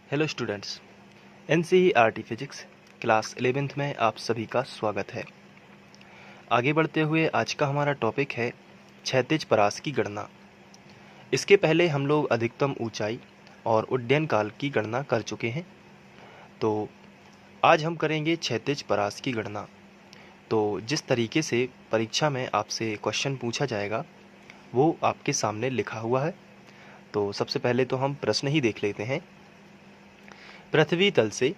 Hello students, NCERT physics class 11th में आप सभी का स्वागत है। आगे बढ़ते हुए आज का हमारा टॉपिक है क्षैतिज परास की गणना। इसके पहले हम लोग अधिकतम ऊंचाई और उड्डयन काल की गणना कर चुके हैं, तो आज हम करेंगे क्षैतिज परास की गणना। तो जिस तरीके से परीक्षा में आपसे क्वेश्चन पूछा जाएगा वो आपके सामने लिखा हुआ है। तो सबसे पहले तो हम प्रश्न ही देख लेते हैं। पृथ्वी तल से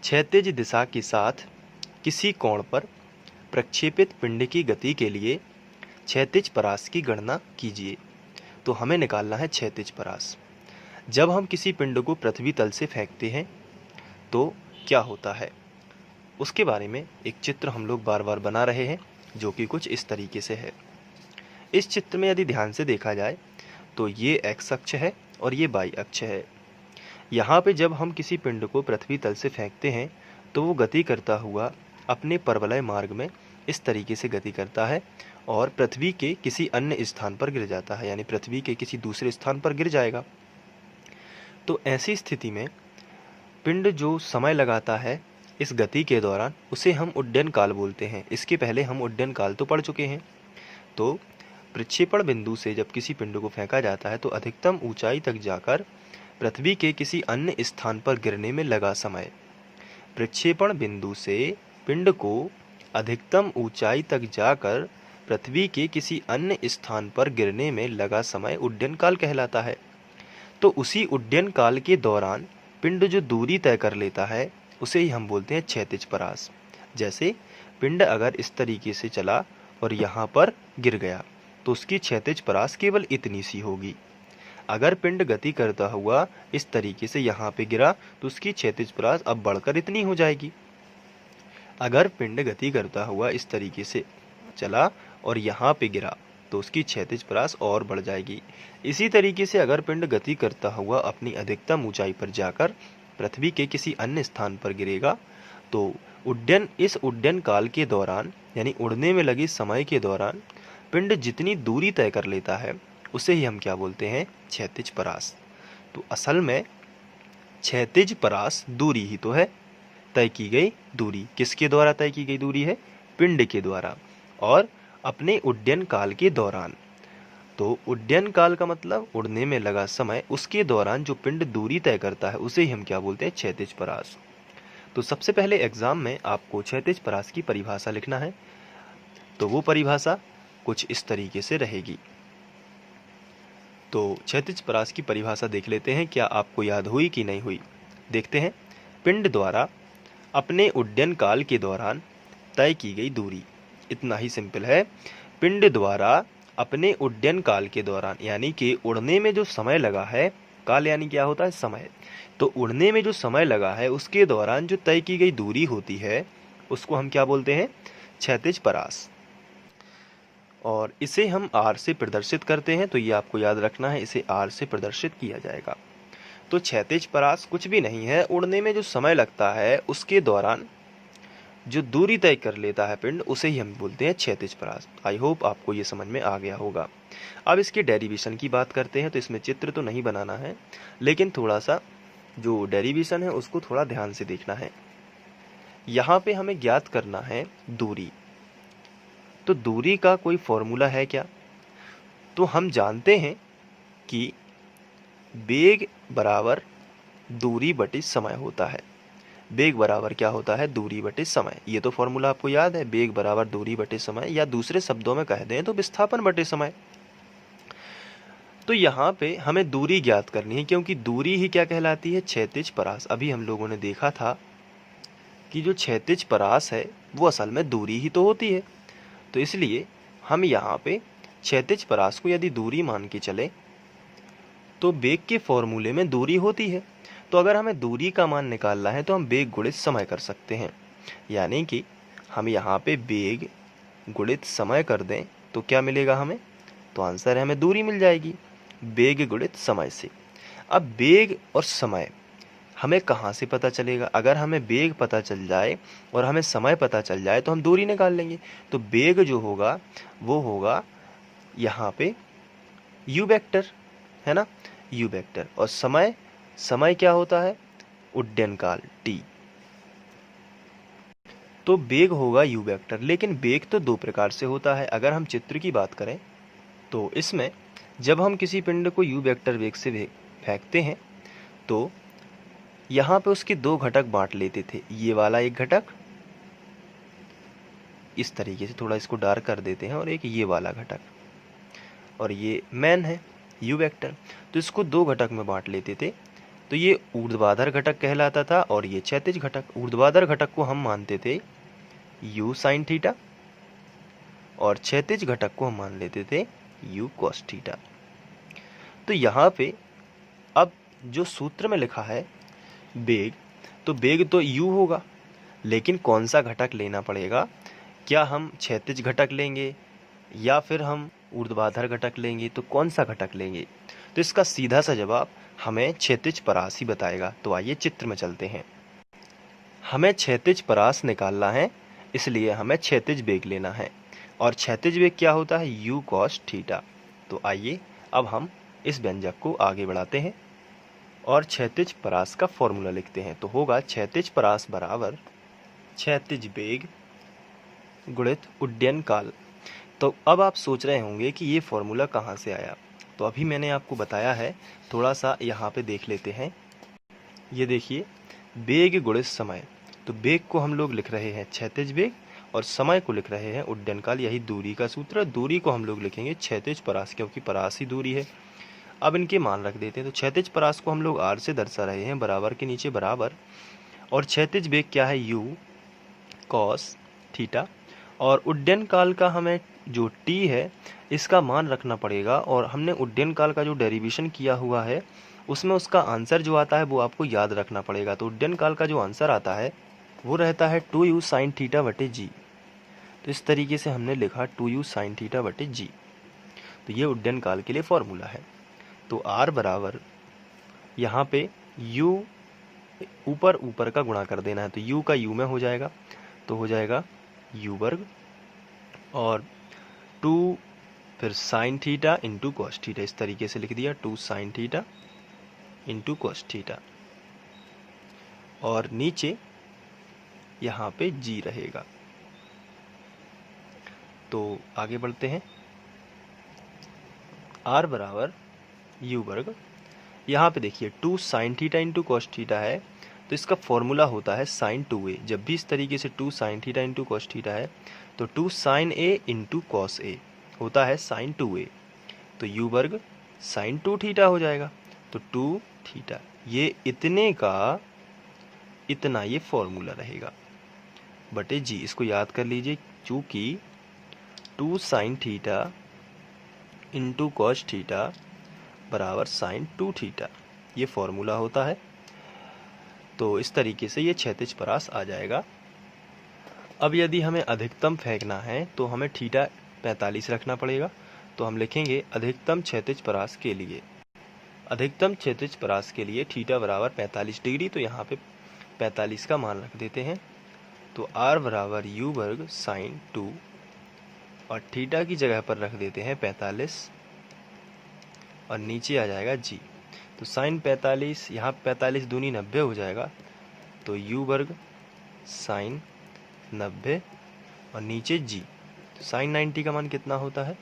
क्षैतिज दिशा के साथ किसी कोण पर प्रक्षेपित पिंड की गति के लिए क्षैतिज परास की गणना कीजिए। तो हमें निकालना है क्षैतिज परास। जब हम किसी पिंड को पृथ्वी तल से फेंकते हैं तो क्या होता है, उसके बारे में एक चित्र हम लोग बार बार बना रहे हैं, जो कि कुछ इस तरीके से है। इस चित्र में यदि ध्यान से देखा जाए तो ये एक्स अक्ष है और ये वाई अक्ष है। यहाँ पे जब हम किसी पिंड को पृथ्वी तल से फेंकते हैं तो वो गति करता हुआ अपने परवलय मार्ग में इस तरीके से गति करता है और पृथ्वी के किसी अन्य स्थान पर गिर जाता है, यानी पृथ्वी के किसी दूसरे स्थान पर गिर जाएगा। तो ऐसी स्थिति में पिंड जो समय लगाता है इस गति के दौरान, उसे हम उड्डयन काल बोलते हैं। इसके पहले हम उड्डयन काल तो पढ़ चुके हैं। तो प्रक्षेपण बिंदु से जब किसी पिंड को फेंका जाता है तो अधिकतम ऊंचाई तक जाकर पृथ्वी के किसी अन्य स्थान पर गिरने में लगा समय। प्रक्षेपण बिंदु से पिंड को अधिकतम ऊंचाई तक जाकर पृथ्वी के किसी अन्य स्थान पर गिरने में लगा समय उड्डयन काल कहलाता है। तो उसी उड्डयन काल के दौरान पिंड जो दूरी तय कर लेता है उसे ही हम बोलते हैं क्षैतिज परास। जैसे पिंड अगर इस तरीके से चला और यहाँ पर गिर गया तो उसकी क्षैतिज परास केवल इतनी सी होगी। अगर पिंड गति करता हुआ इस तरीके से यहाँ पे गिरा तो उसकी क्षैतिज परास अब बढ़कर इतनी हो जाएगी। अगर पिंड गति करता हुआ इस तरीके से चला और यहाँ पे गिरा तो उसकी क्षैतिज परास और बढ़ जाएगी। इसी तरीके से अगर पिंड गति करता हुआ अपनी अधिकतम ऊंचाई पर जाकर पृथ्वी के किसी अन्य स्थान पर गिरेगा तो इस उड्डयन काल के दौरान, यानी उड़ने में लगे समय के दौरान, पिंड जितनी दूरी तय कर लेता है उसे ही हम क्या बोलते हैं, क्षैतिज परास। तो असल में क्षैतिज परास दूरी ही तो है, तय की गई दूरी। किसके द्वारा तय की गई दूरी है? पिंड के द्वारा, और अपने उड्डयन काल के दौरान। तो उड्डयन काल का मतलब उड़ने में लगा समय, उसके दौरान जो पिंड दूरी तय करता है उसे ही हम क्या बोलते हैं, क्षैतिज परास। तो सबसे पहले एग्जाम में आपको क्षैतिज परास की परिभाषा लिखना है। तो वो परिभाषा कुछ इस तरीके से रहेगी। तो क्षैतिज परास की परिभाषा देख लेते हैं, क्या आपको याद हुई कि नहीं हुई। देखते हैं। पिंड द्वारा अपने उड्डयन काल के दौरान तय की गई दूरी, इतना ही सिंपल है। पिंड द्वारा अपने उड्डयन काल के दौरान, यानी कि उड़ने में जो समय लगा है, काल यानी क्या होता है, समय। तो उड़ने में जो समय लगा है उसके दौरान जो तय की गई दूरी होती है उसको हम क्या बोलते हैं, क्षैतिज परास। और इसे हम आर से प्रदर्शित करते हैं। तो ये आपको याद रखना है, इसे आर से प्रदर्शित किया जाएगा। तो क्षैतिज परास कुछ भी नहीं है, उड़ने में जो समय लगता है उसके दौरान जो दूरी तय कर लेता है पिंड, उसे ही हम बोलते हैं क्षैतिज परास। आई होप आपको ये समझ में आ गया होगा। अब इसके डेरिवेशन की बात करते हैं। तो इसमें चित्र तो नहीं बनाना है, लेकिन थोड़ा सा जो डेरिवेशन है उसको थोड़ा ध्यान से देखना है। यहाँ पे हमें ज्ञात करना है दूरी। तो दूरी का कोई फॉर्मूला है क्या? तो हम जानते हैं कि वेग बराबर दूरी बटे समय होता है। वेग बराबर क्या होता है, दूरी बटे समय। ये तो फॉर्मूला आपको याद है, वेग बराबर दूरी बटे समय, या दूसरे शब्दों में कह दें तो विस्थापन बटे समय। तो यहाँ पे हमें दूरी ज्ञात करनी है, क्योंकि दूरी ही क्या कहलाती है, क्षैतिज परास। अभी हम लोगों ने देखा था कि जो क्षैतिज परास है वो असल में दूरी ही तो होती है। तो इसलिए हम यहाँ पे क्षैतिज परास को यदि दूरी मान के चले तो वेग के फॉर्मूले में दूरी होती है। तो अगर हमें दूरी का मान निकालना है तो हम वेग गुणित समय कर सकते हैं। यानी कि हम यहाँ पे वेग गुणित समय कर दें तो क्या मिलेगा हमें, तो आंसर है हमें दूरी मिल जाएगी वेग गुणित समय से। अब वेग और समय हमें कहाँ से पता चलेगा? अगर हमें वेग पता चल जाए और हमें समय पता चल जाए तो हम दूरी निकाल लेंगे। तो वेग जो होगा वो होगा यहाँ पे यू वेक्टर, है ना, यू वेक्टर। और समय क्या होता है, उड्डयन काल t। तो वेग होगा u वेक्टर, लेकिन वेग तो दो प्रकार से होता है। अगर हम चित्र की बात करें तो इसमें जब हम किसी पिंड को u वेक्टर वेग से फेंकते हैं तो यहाँ पे उसके दो घटक बांट लेते थे। ये वाला एक घटक, इस तरीके से थोड़ा इसको डार्क कर देते हैं, और एक ये वाला घटक, और ये मेन है u वेक्टर। तो इसको दो घटक में बांट लेते थे। तो ये ऊर्ध्वाधर घटक कहलाता था और ये क्षैतिज घटक। ऊर्ध्वाधर घटक को हम मानते थे u साइन थीटा और क्षैतिज घटक को हम मान लेते थे u कॉस थीटा। तो यहाँ पे अब जो सूत्र में लिखा है वेग, तो वेग तो u होगा, लेकिन कौन सा घटक लेना पड़ेगा? क्या हम क्षैतिज घटक लेंगे या फिर हम ऊर्ध्वाधर घटक लेंगे? तो कौन सा घटक लेंगे? तो इसका सीधा सा जवाब हमें क्षैतिज परास ही बताएगा। तो आइए चित्र में चलते हैं। हमें क्षैतिज परास निकालना है, इसलिए हमें क्षैतिज वेग लेना है, और क्षैतिज वेग क्या होता है? u cos theta. तो आइए अब हम इस व्यंजक को आगे बढ़ाते हैं और क्षैतिज परास का फॉर्मूला लिखते हैं। तो होगा क्षैतिज परास बराबर क्षैतिज वेग गुणित उड्डयन काल। तो अब आप सोच रहे होंगे कि ये फॉर्मूला कहाँ से आया? तो अभी मैंने आपको बताया है, थोड़ा सा यहाँ पे देख लेते हैं। ये देखिए, वेग गुणित समय। तो वेग को हम लोग लिख रहे हैं क्षैतिज वेग और समय को लिख रहे हैं उड्डयन काल। यही दूरी का सूत्र। दूरी को हम लोग लिखेंगे क्षैतिज परास, क्योंकि परास ही दूरी है। अब इनके मान रख देते हैं। तो क्षैतिज परास को हम लोग r से दर्शा रहे हैं, बराबर के नीचे बराबर, और क्षैतिज वेग क्या है? u cos theta. और उड्डयन काल का हमें जो t है इसका मान रखना पड़ेगा, और हमने उड्डयन काल का जो डेरिवेशन किया हुआ है उसमें उसका आंसर जो आता है वो आपको याद रखना पड़ेगा। तो उड्डयन काल का जो आंसर आता है वो रहता है 2u साइन थीटा बटे g। तो इस तरीके से हमने लिखा 2u साइन थीटा बटे g। तो ये उड्डयन काल के लिए फॉर्मूला है। तो r बराबर यहाँ पे u ऊपर ऊपर का गुणा कर देना है, तो u का u में हो जाएगा, तो हो जाएगा u वर्ग, और 2 फिर sign theta into cos theta, इस तरीके से लिख दिया 2 sine theta into cos theta, और नीचे यहाँ पे g रहेगा। तो आगे बढ़ते हैं। r बराबर u वर्ग, यहाँ पे देखिए 2 sine theta into cos theta है, तो इसका फॉर्मूला होता है साइन 2a। जब भी इस तरीके से 2 sine theta into cos theta है तो 2 sine a into cos a होता है साइन 2a। तो u वर्ग साइन 2 थीटा हो जाएगा, तो 2 थीटा, ये इतने का इतना ये फॉर्मूला रहेगा बटे g। इसको याद कर लीजिए, चूँकि 2 sine theta into cos theta बराबर साइन 2 थीटा ये फॉर्मूला होता है। तो इस तरीके से ये क्षैतिज परास आ जाएगा। अब यदि हमें अधिकतम फेंकना है तो हमें थीटा 45 रखना पड़ेगा। तो हम लिखेंगे अधिकतम क्षैतिज परास के लिए, अधिकतम क्षैतिज परास के लिए थीटा बराबर 45 डिग्री। तो यहाँ पे 45 का मान रख देते हैं। तो r बराबर u वर्ग साइन 2, और थीटा की जगह पर रख देते हैं 45, और नीचे आ जाएगा g। तो साइन 45, यहाँ 45 दूनी 90 हो जाएगा, तो u वर्ग साइन 90, और नीचे g। तो साइन 90 का मान कितना होता है?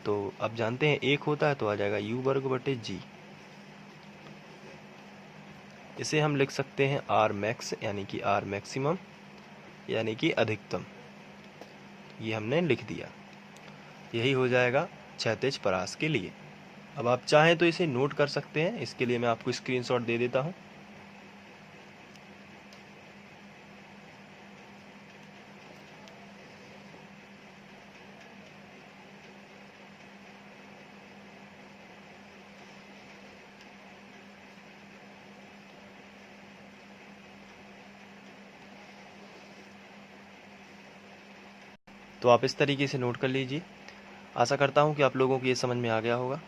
तो अब जानते हैं 1 होता है, तो आ जाएगा u वर्ग बटे g। इसे हम लिख सकते हैं r मैक्स, यानी कि r मैक्सिमम, यानी कि अधिकतम। ये हमने लिख दिया। यही हो जाएगा क्षैतिज परास के लिए। अब आप चाहें तो इसे नोट कर सकते हैं, इसके लिए मैं आपको स्क्रीनशॉट दे देता हूं। तो आप इस तरीके से नोट कर लीजिए। आशा करता हूं कि आप लोगों को ये समझ में आ गया होगा।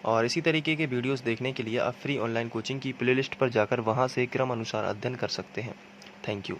और इसी तरीके के वीडियोस देखने के लिए आप फ्री ऑनलाइन कोचिंग की प्लेलिस्ट पर जाकर वहां से क्रम अनुसार अध्ययन कर सकते हैं। Thank you.